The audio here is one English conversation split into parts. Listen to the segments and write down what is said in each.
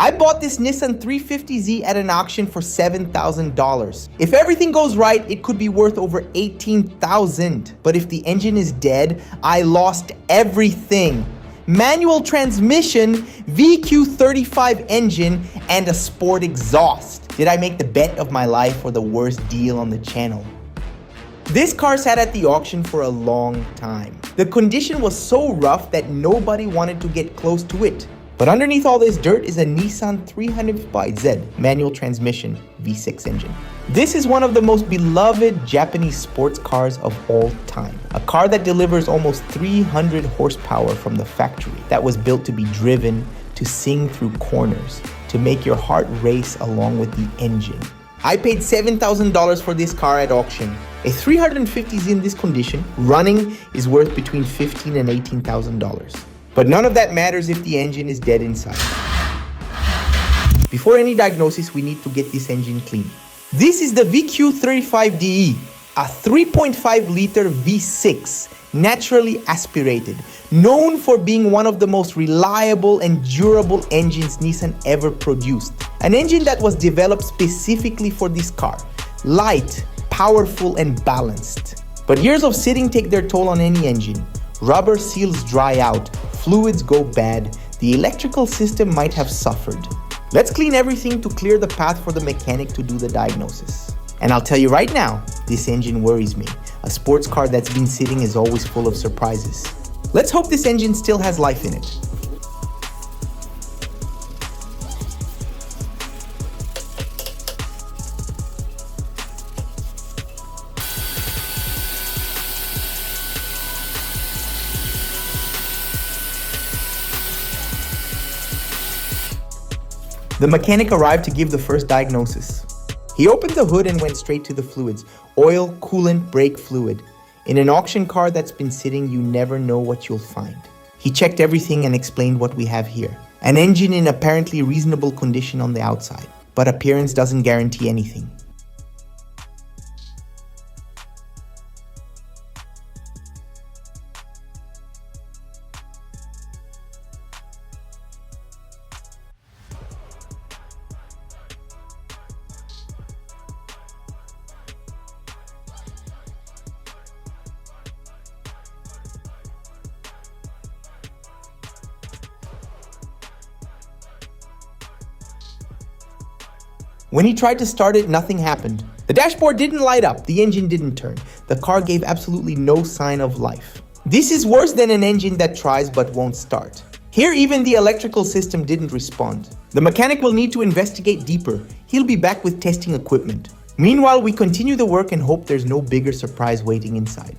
I bought this Nissan 350Z at an auction for $7,000. If everything goes right, it could be worth over $18,000. But if the engine is dead, I lost everything. Manual transmission, VQ35 engine, and a sport exhaust. Did I make the bet of my life or the worst deal on the channel? This car sat at the auction for a long time. The condition was so rough that nobody wanted to get close to it. But underneath all this dirt is a NISSAN 350Z manual transmission V6 engine. This is one of the most beloved Japanese sports cars of all time. A car that delivers almost 300 horsepower from the factory, that was built to be driven, to sing through corners, to make your heart race along with the engine. I paid $7,000 for this car at auction. A 350Z in this condition, running, is worth between $15,000 and $18,000. But none of that matters if the engine is dead inside. Before any diagnosis, we need to get this engine clean. This is the VQ35DE, a 3.5-liter V6, naturally aspirated, known for being one of the most reliable and durable engines Nissan ever produced. An engine that was developed specifically for this car. Light, powerful, and balanced. But years of sitting take their toll on any engine. Rubber seals dry out, fluids go bad, the electrical system might have suffered. Let's clean everything to clear the path for the mechanic to do the diagnosis. And I'll tell you right now, this engine worries me. A sports car that's been sitting is always full of surprises. Let's hope this engine still has life in it. The mechanic arrived to give the first diagnosis. He opened the hood and went straight to the fluids. Oil, coolant, brake fluid. In an auction car that's been sitting, you never know what you'll find. He checked everything and explained what we have here. An engine in apparently reasonable condition on the outside, but appearance doesn't guarantee anything. When he tried to start it, nothing happened. The dashboard didn't light up, the engine didn't turn. The car gave absolutely no sign of life. This is worse than an engine that tries but won't start. Here, even the electrical system didn't respond. The mechanic will need to investigate deeper. He'll be back with testing equipment. Meanwhile, we continue the work and hope there's no bigger surprise waiting inside.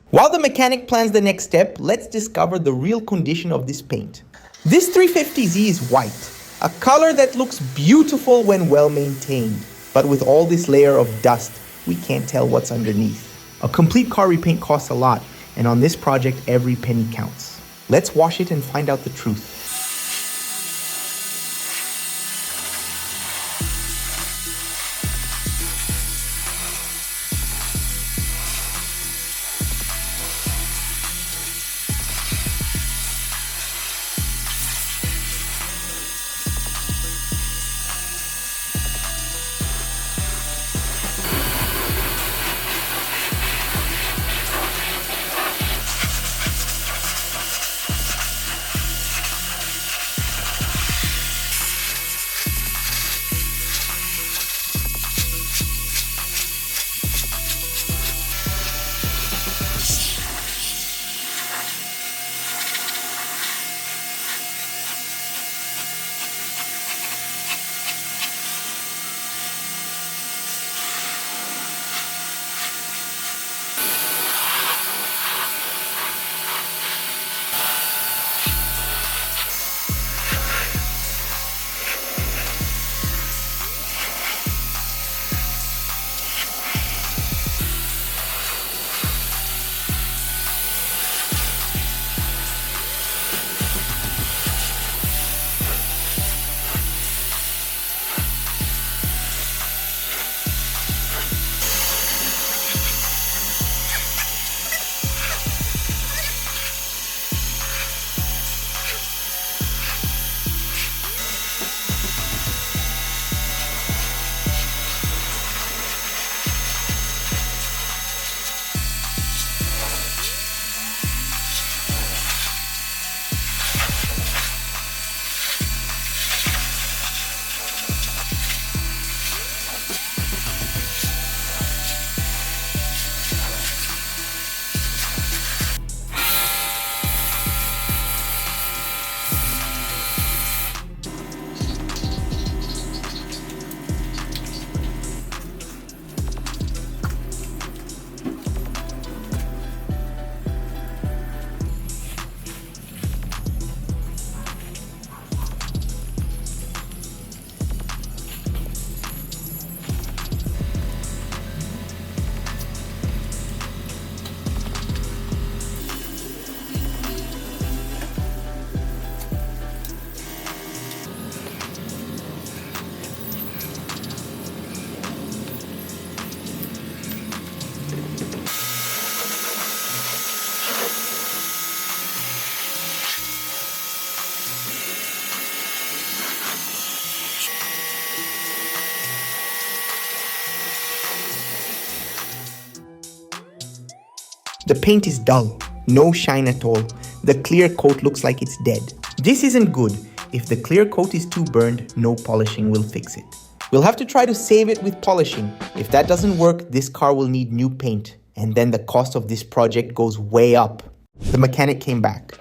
While the mechanic plans the next step, let's discover the real condition of this paint. This 350Z is white. A color that looks beautiful when well maintained, but with all this layer of dust, we can't tell what's underneath. A complete car repaint costs a lot, and on this project, every penny counts. Let's wash it and find out the truth. The paint is dull, no shine at all. The clear coat looks like it's dead. This isn't good. If the clear coat is too burned, no polishing will fix it. We'll have to try to save it with polishing. If that doesn't work, this car will need new paint. And then the cost of this project goes way up. The mechanic came back.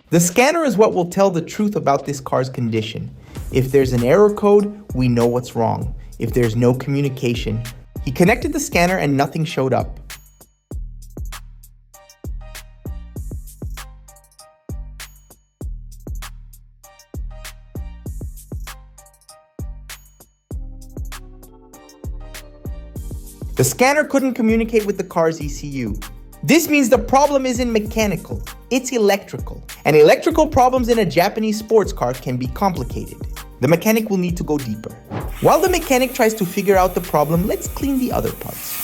The scanner is what will tell the truth about this car's condition. If there's an error code, we know what's wrong. If there's no communication. He connected the scanner and nothing showed up. The scanner couldn't communicate with the car's ECU. This means the problem isn't mechanical, it's electrical. And electrical problems in a Japanese sports car can be complicated. The mechanic will need to go deeper. While the mechanic tries to figure out the problem, let's clean the other parts.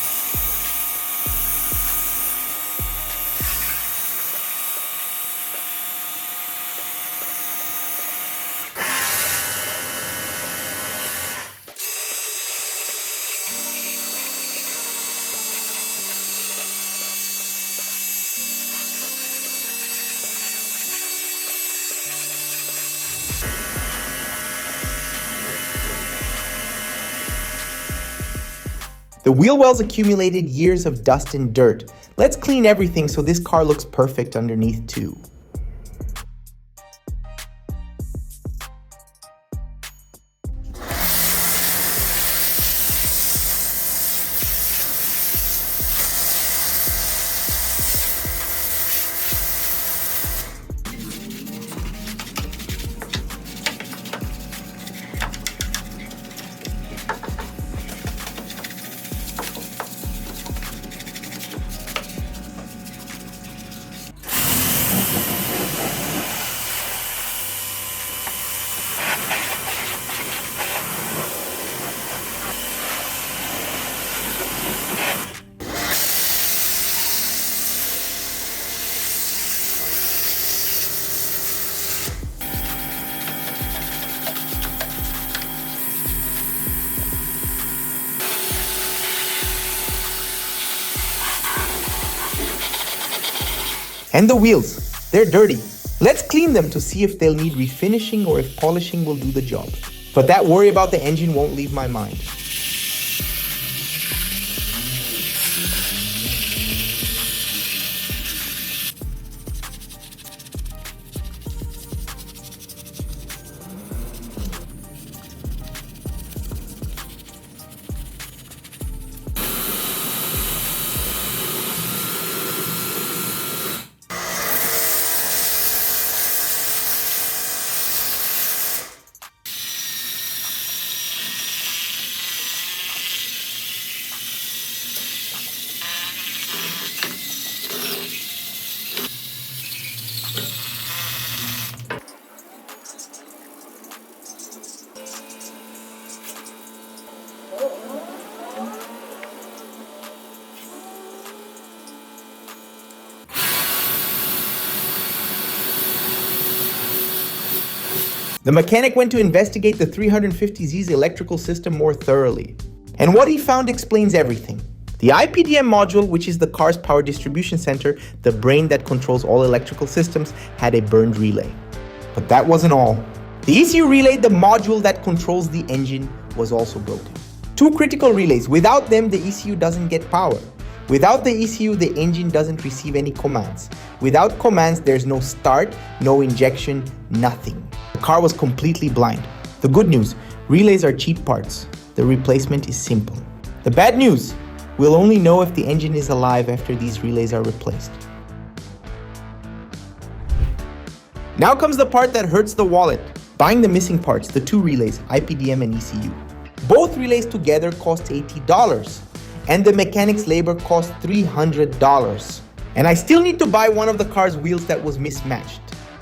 The wheel wells accumulated years of dust and dirt. Let's clean everything so this car looks perfect underneath too. And the wheels, they're dirty. Let's clean them to see if they'll need refinishing or if polishing will do the job. But that worry about the engine won't leave my mind. The mechanic went to investigate the 350Z's electrical system more thoroughly. And what he found explains everything. The IPDM module, which is the car's power distribution center, the brain that controls all electrical systems, had a burned relay. But that wasn't all. The ECU relay, the module that controls the engine, was also broken. Two critical relays. Without them, the ECU doesn't get power. Without the ECU, the engine doesn't receive any commands. Without commands, there's no start, no injection, nothing. The car was completely blind. The good news, relays are cheap parts. The replacement is simple. The bad news, we'll only know if the engine is alive after these relays are replaced. Now comes the part that hurts the wallet. Buying the missing parts, the two relays, IPDM and ECU. Both relays together cost $80, and the mechanic's labor cost $300. And I still need to buy one of the car's wheels that was mismatched,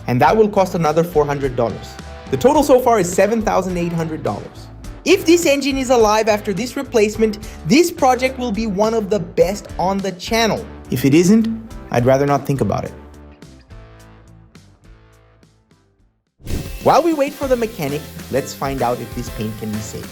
and that will cost another $400. The total so far is $7,800. If this engine is alive after this replacement, this project will be one of the best on the channel. If it isn't, I'd rather not think about it. While we wait for the mechanic, let's find out if this paint can be saved.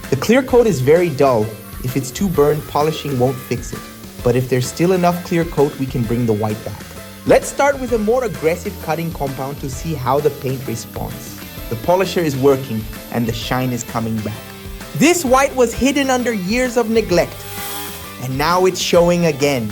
The clear coat is very dull. If it's too burned, polishing won't fix it. But if there's still enough clear coat, we can bring the white back. Let's start with a more aggressive cutting compound to see how the paint responds. The polisher is working and the shine is coming back. This white was hidden under years of neglect, and now it's showing again.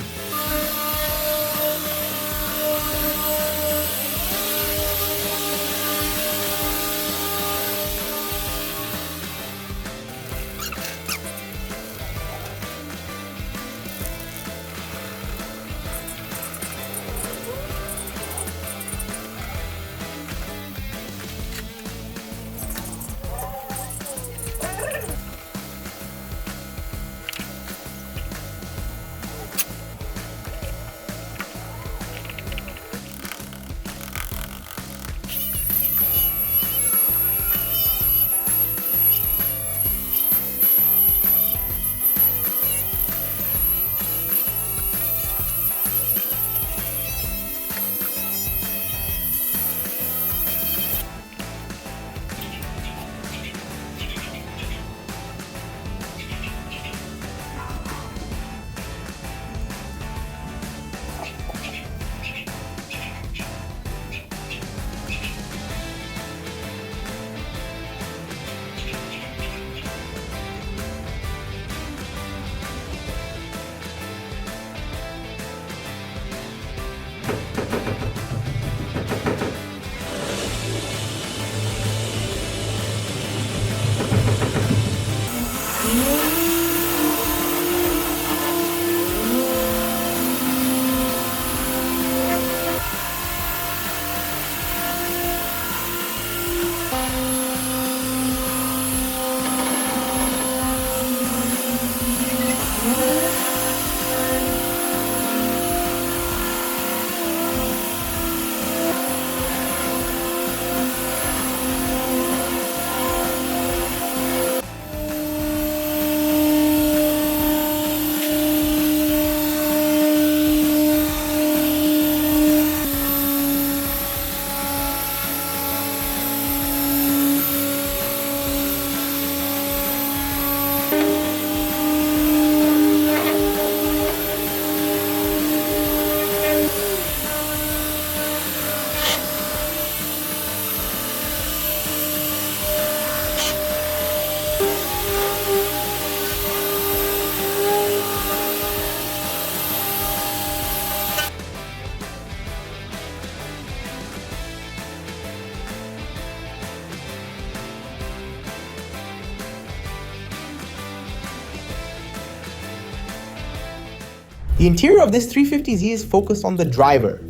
The interior of this 350Z is focused on the driver.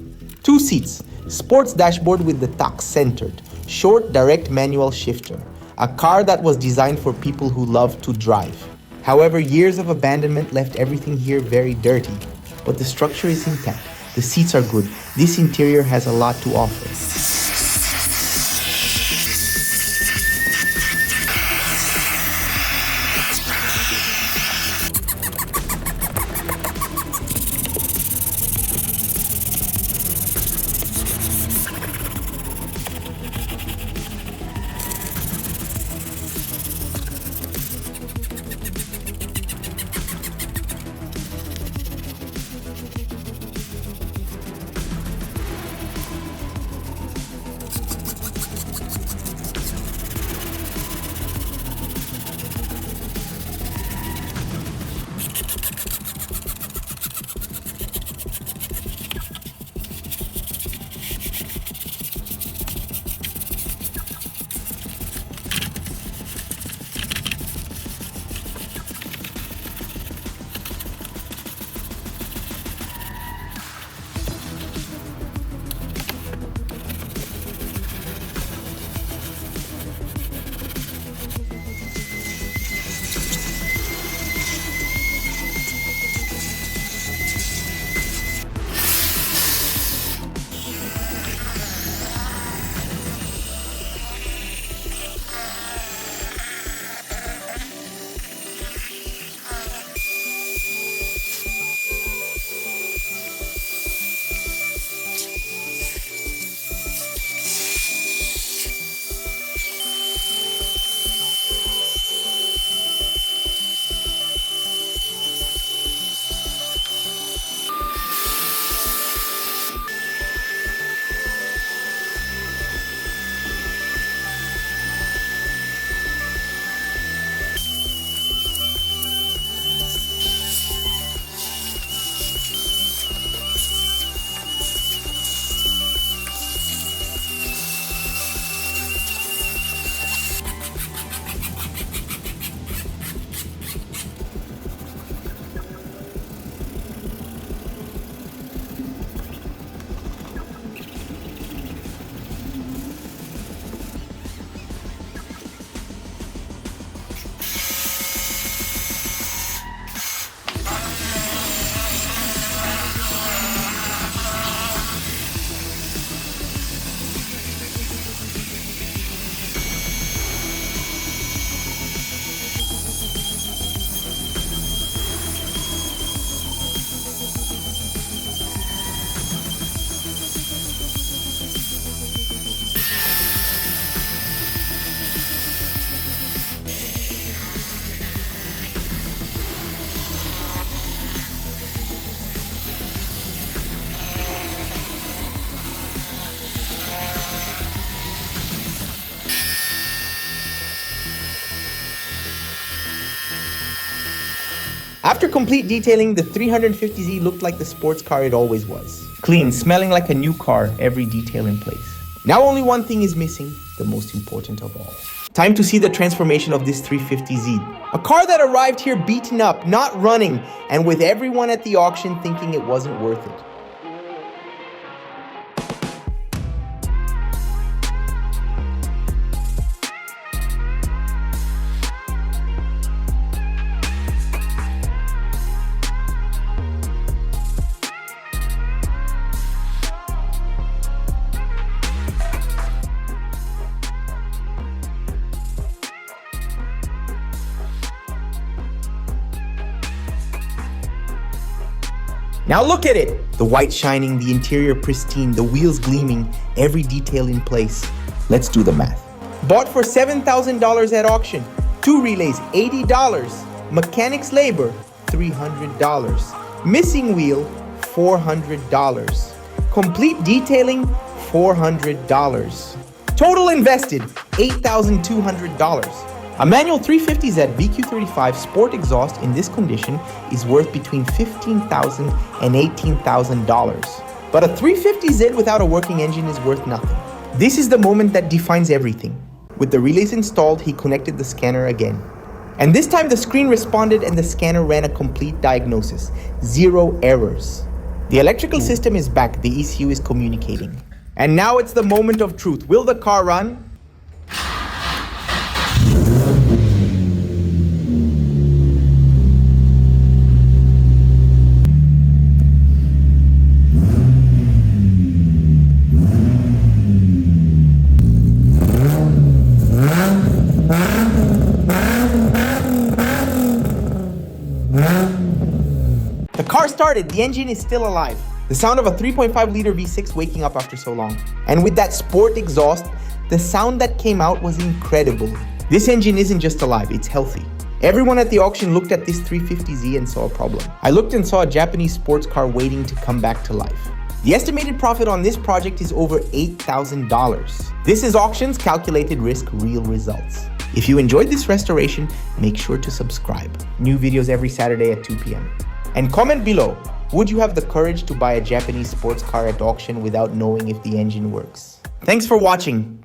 2 seats, sports dashboard with the tuck centered, short direct manual shifter, a car that was designed for people who love to drive. However, years of abandonment left everything here very dirty, but the structure is intact. The seats are good. This interior has a lot to offer. After complete detailing, the 350Z looked like the sports car it always was. Clean, smelling like a new car, every detail in place. Now only one thing is missing, the most important of all. Time to see the transformation of this 350Z. A car that arrived here beaten up, not running, and with everyone at the auction thinking it wasn't worth it. Now look at it! The white shining, the interior pristine, the wheels gleaming, every detail in place. Let's do the math. Bought for $7,000 at auction. 2 relays, $80. Mechanics labor, $300. Missing wheel, $400. Complete detailing, $400. Total invested, $8,200. A manual 350Z VQ35 Sport exhaust in this condition is worth between $15,000 and $18,000. But a 350Z without a working engine is worth nothing. This is the moment that defines everything. With the relays installed, he connected the scanner again. And this time the screen responded and the scanner ran a complete diagnosis. 0 errors. The electrical system is back, the ECU is communicating. And now it's the moment of truth. Will the car run? The car started, the engine is still alive. The sound of a 3.5-liter V6 waking up after so long. And with that sport exhaust, the sound that came out was incredible. This engine isn't just alive, it's healthy. Everyone at the auction looked at this 350Z and saw a problem. I looked and saw a Japanese sports car waiting to come back to life. The estimated profit on this project is over $8,000. This is auctions, calculated risk, real results. If you enjoyed this restoration, make sure to subscribe. New videos every Saturday at 2 p.m. And comment below, would you have the courage to buy a Japanese sports car at auction without knowing if the engine works? Thanks for watching.